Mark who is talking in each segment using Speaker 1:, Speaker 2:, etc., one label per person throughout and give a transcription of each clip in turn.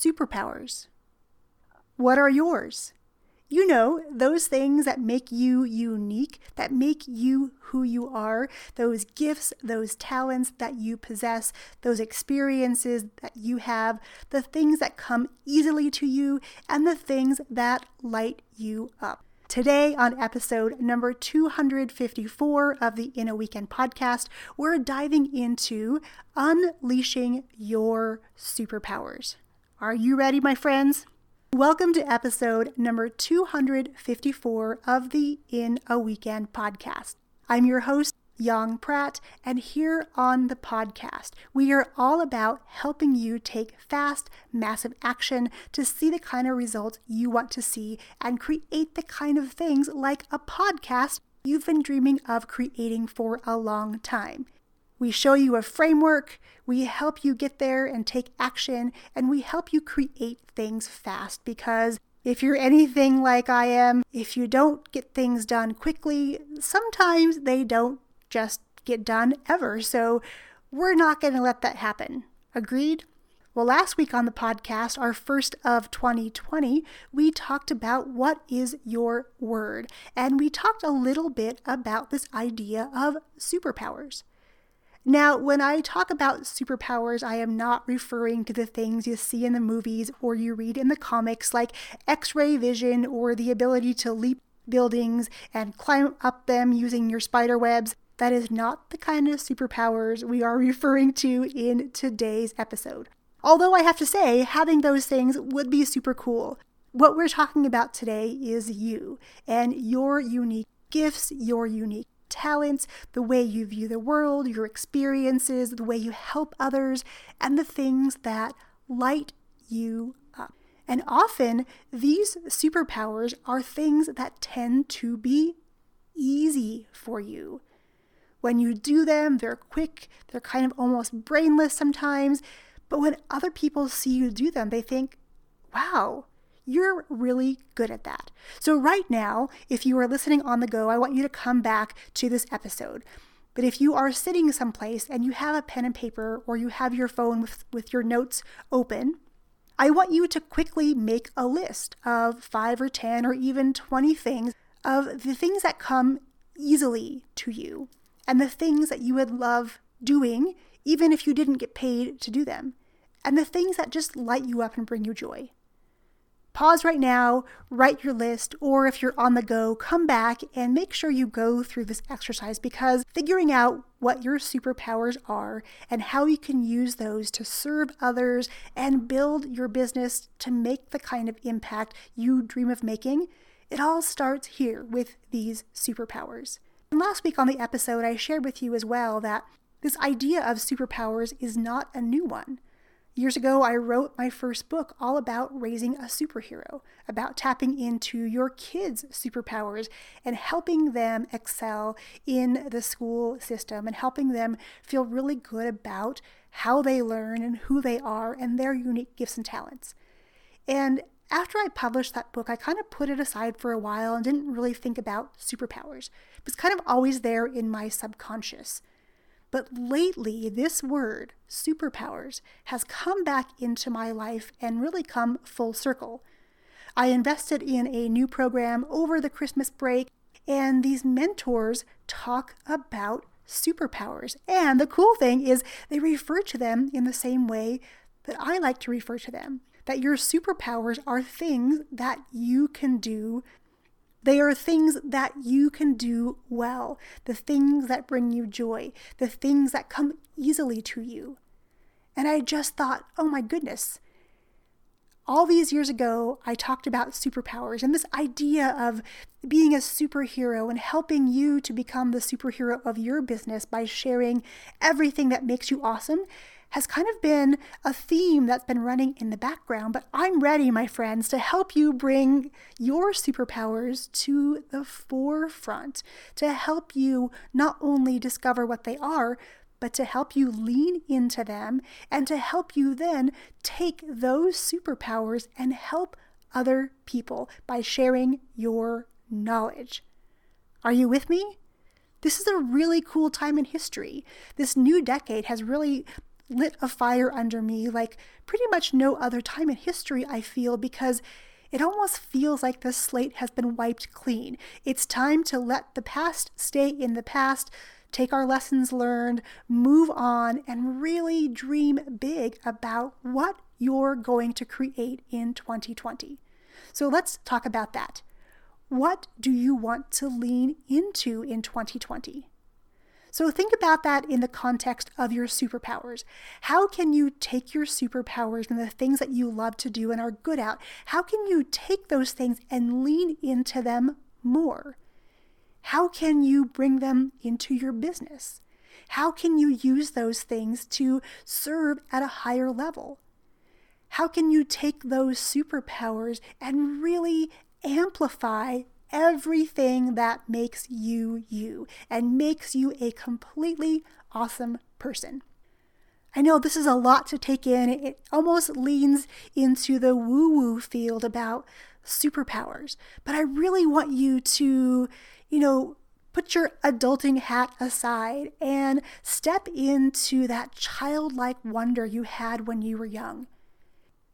Speaker 1: superpowers. What are yours? You know, those things that make you unique, that make you who you are, those gifts, those talents that you possess, those experiences that you have, the things that come easily to you, and the things that light you up. Today, on episode number 254 of the In a Weekend podcast, we're diving into unleashing your superpowers. Are you ready, my friends? Welcome to episode number 254 of the In a Weekend podcast. I'm your host, Yang Pratt, and here on the podcast, we are all about helping you take fast, massive action to see the kind of results you want to see and create the kind of things like a podcast you've been dreaming of creating for a long time. We show you a framework, we help you get there and take action, and we help you create things fast because if you're anything like I am, if you don't get things done quickly, sometimes they don't just get done ever. So we're not going to let that happen. Agreed? Well, last week on the podcast, our first of 2020, we talked about what is your word, and we talked a little bit about this idea of superpowers. Now, when I talk about superpowers, I am not referring to the things you see in the movies or you read in the comics like X-ray vision or the ability to leap buildings and climb up them using your spider webs. That is not the kind of superpowers we are referring to in today's episode. Although I have to say, having those things would be super cool. What we're talking about today is you and your unique gifts, your unique talents, the way you view the world, your experiences, the way you help others, and the things that light you up. And often, these superpowers are things that tend to be easy for you. When you do them, they're quick, they're kind of almost brainless sometimes, but when other people see you do them, they think, wow, you're really good at that. So right now, if you are listening on the go, I want you to come back to this episode. But if you are sitting someplace and you have a pen and paper or you have your phone with your notes open, I want you to quickly make a list of 5 or 10 or even 20 things of the things that come easily to you and the things that you would love doing even if you didn't get paid to do them, and the things that just light you up and bring you joy. Pause right now, write your list, or if you're on the go, come back and make sure you go through this exercise because figuring out what your superpowers are and how you can use those to serve others and build your business to make the kind of impact you dream of making, it all starts here with these superpowers. And last week on the episode, I shared with you as well that this idea of superpowers is not a new one. Years ago, I wrote my first book all about raising a superhero, about tapping into your kids' superpowers and helping them excel in the school system and helping them feel really good about how they learn and who they are and their unique gifts and talents. And after I published that book, I kind of put it aside for a while and didn't really think about superpowers. It was kind of always there in my subconscious. But lately, this word, superpowers, has come back into my life and really come full circle. I invested in a new program over the Christmas break, and these mentors talk about superpowers. And the cool thing is they refer to them in the same way that I like to refer to them, that your superpowers are things that you can do. They are things that you can do well, the things that bring you joy, the things that come easily to you. And I just thought, oh my goodness, all these years ago, I talked about superpowers and this idea of being a superhero and helping you to become the superhero of your business by sharing everything that makes you awesome has kind of been a theme that's been running in the background, but I'm ready, my friends, to help you bring your superpowers to the forefront, to help you not only discover what they are, but to help you lean into them and to help you then take those superpowers and help other people by sharing your knowledge. Are you with me? This is a really cool time in history. This new decade has really lit a fire under me like pretty much no other time in history, I feel, because it almost feels like the slate has been wiped clean. It's time to let the past stay in the past, take our lessons learned, move on, and really dream big about what you're going to create in 2020. So let's talk about that. What do you want to lean into in 2020? So think about that in the context of your superpowers. How can you take your superpowers and the things that you love to do and are good at, how can you take those things and lean into them more? How can you bring them into your business? How can you use those things to serve at a higher level? How can you take those superpowers and really amplify everything that makes you you and makes you a completely awesome person? I know this is a lot to take in. It almost leans into the woo-woo field about superpowers, but I really want you to, put your adulting hat aside and step into that childlike wonder you had when you were young.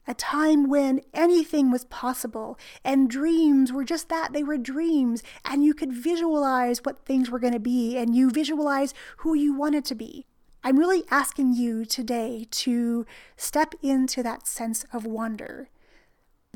Speaker 1: A time when anything was possible and dreams were just that, they were dreams, and you could visualize what things were going to be and you visualize who you wanted to be. I'm really asking you today to step into that sense of wonder,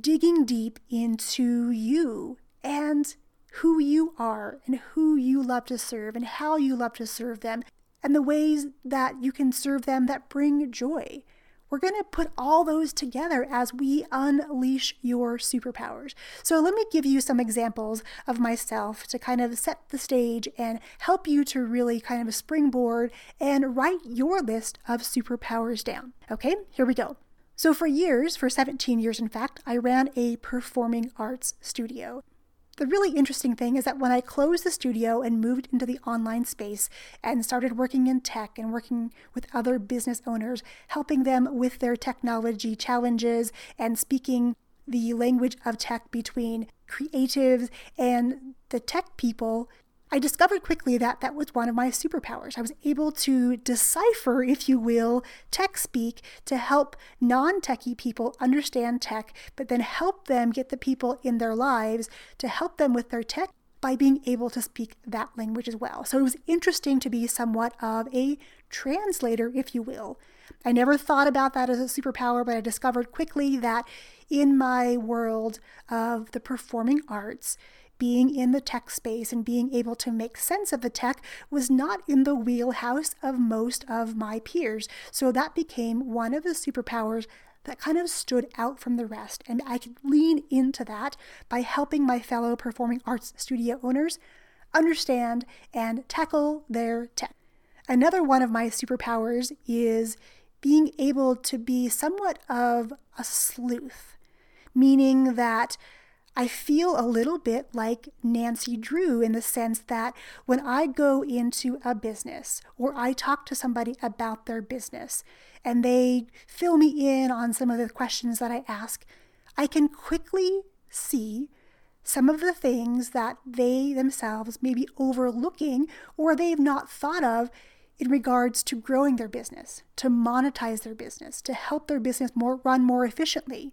Speaker 1: digging deep into you and who you are and who you love to serve and how you love to serve them and the ways that you can serve them that bring joy. We're going to put all those together as we unleash your superpowers. So let me give you some examples of myself to kind of set the stage and help you to really kind of springboard and write your list of superpowers down. Okay, here we go. So for 17 years in fact, I ran a performing arts studio. The really interesting thing is that when I closed the studio and moved into the online space and started working in tech and working with other business owners, helping them with their technology challenges and speaking the language of tech between creatives and the tech people, I discovered quickly that that was one of my superpowers. I was able to decipher, if you will, tech speak to help non-techie people understand tech, but then help them get the people in their lives to help them with their tech by being able to speak that language as well. So it was interesting to be somewhat of a translator, if you will. I never thought about that as a superpower, but I discovered quickly that in my world of the performing arts, being in the tech space and being able to make sense of the tech was not in the wheelhouse of most of my peers. So that became one of the superpowers that kind of stood out from the rest. And I could lean into that by helping my fellow performing arts studio owners understand and tackle their tech. Another one of my superpowers is being able to be somewhat of a sleuth, meaning that I feel a little bit like Nancy Drew in the sense that when I go into a business or I talk to somebody about their business and they fill me in on some of the questions that I ask, I can quickly see some of the things that they themselves may be overlooking or they've not thought of in regards to growing their business, to monetize their business, to help their business run more efficiently.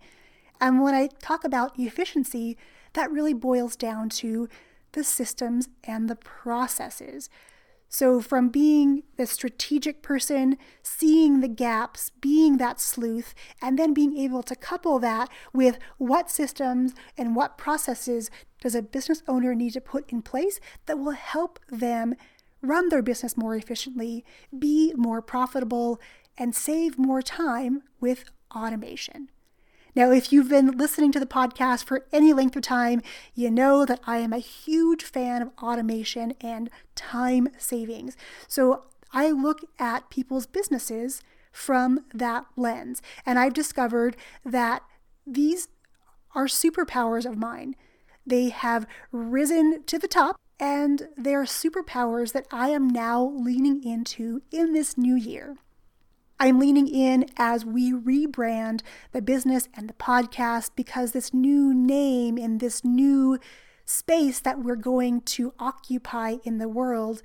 Speaker 1: And when I talk about efficiency, that really boils down to the systems and the processes. So from being the strategic person, seeing the gaps, being that sleuth, and then being able to couple that with what systems and what processes does a business owner need to put in place that will help them run their business more efficiently, be more profitable, and save more time with automation. Now, if you've been listening to the podcast for any length of time, you know that I am a huge fan of automation and time savings. So I look at people's businesses from that lens, and I've discovered that these are superpowers of mine. They have risen to the top, and they're superpowers that I am now leaning into in this new year. I'm leaning in as we rebrand the business and the podcast because this new name and this new space that we're going to occupy in the world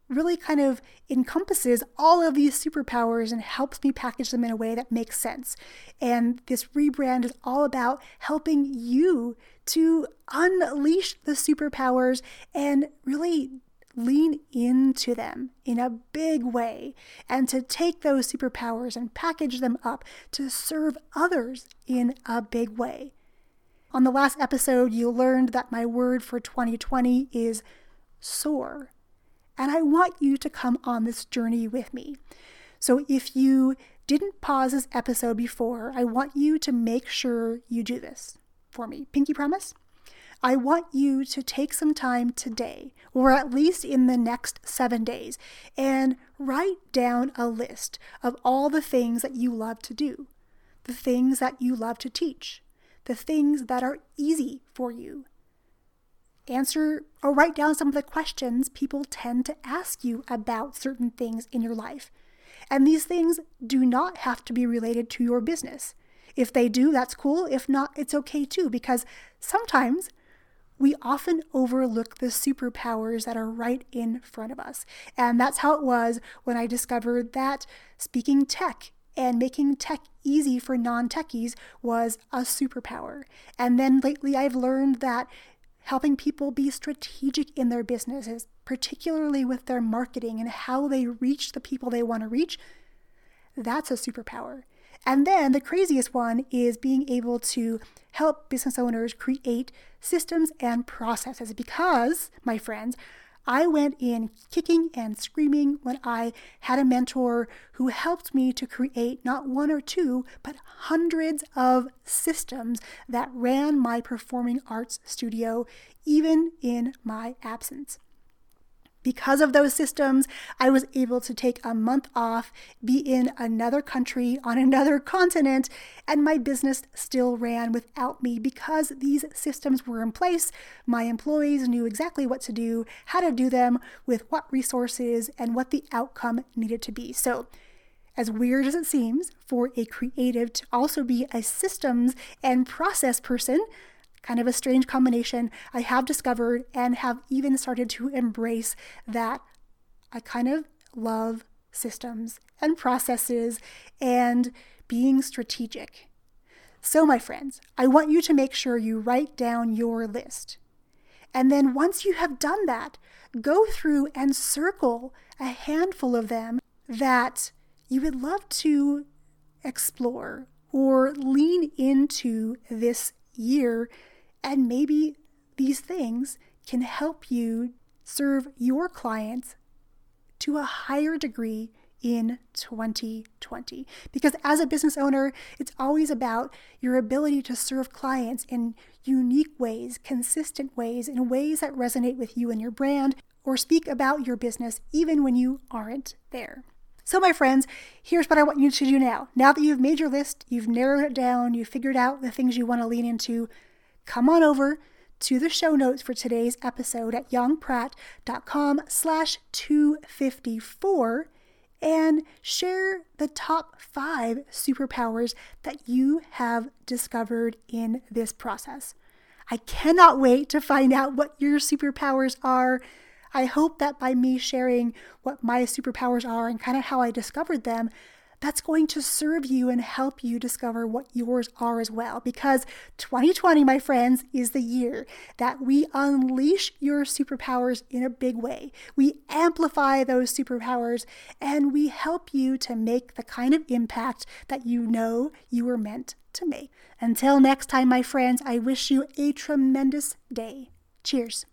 Speaker 1: really kind of encompasses all of these superpowers and helps me package them in a way that makes sense. And this rebrand is all about helping you to unleash the superpowers and really lean into them in a big way, and to take those superpowers and package them up to serve others in a big way. On the last episode, you learned that my word for 2020 is soar. And I want you to come on this journey with me. So if you didn't pause this episode before, I want you to make sure you do this for me. Pinky promise? I want you to take some time today, or at least in the next 7 days, and write down a list of all the things that you love to do, the things that you love to teach, the things that are easy for you. Answer or write down some of the questions people tend to ask you about certain things in your life. And these things do not have to be related to your business. If they do, that's cool. If not, it's okay too, because sometimes we often overlook the superpowers that are right in front of us. And that's how it was when I discovered that speaking tech and making tech easy for non-techies was a superpower. And then lately I've learned that helping people be strategic in their businesses, particularly with their marketing and how they reach the people they want to reach, that's a superpower. And then the craziest one is being able to help business owners create systems and processes, because, my friends, I went in kicking and screaming when I had a mentor who helped me to create not one or two, but hundreds of systems that ran my performing arts studio, even in my absence. Because of those systems, I was able to take a month off, be in another country on another continent, and my business still ran without me because these systems were in place. My employees knew exactly what to do, how to do them, with what resources, and what the outcome needed to be. So, as weird as it seems for a creative to also be a systems and process person, kind of a strange combination, I have discovered and have even started to embrace that I kind of love systems and processes and being strategic. So, my friends, I want you to make sure you write down your list. And then once you have done that, go through and circle a handful of them that you would love to explore or lean into this year. And maybe these things can help you serve your clients to a higher degree in 2020. Because as a business owner, it's always about your ability to serve clients in unique ways, consistent ways, in ways that resonate with you and your brand, or speak about your business even when you aren't there. So, my friends, here's what I want you to do now. Now that you've made your list, you've narrowed it down, you've figured out the things you want to lean into, come on over to the show notes for today's episode at youngpratt.com/254 and share the top 5 superpowers that you have discovered in this process. I cannot wait to find out what your superpowers are. I hope that by me sharing what my superpowers are and kind of how I discovered them, that's going to serve you and help you discover what yours are as well. Because 2020, my friends, is the year that we unleash your superpowers in a big way. We amplify those superpowers and we help you to make the kind of impact that you know you were meant to make. Until next time, my friends, I wish you a tremendous day. Cheers.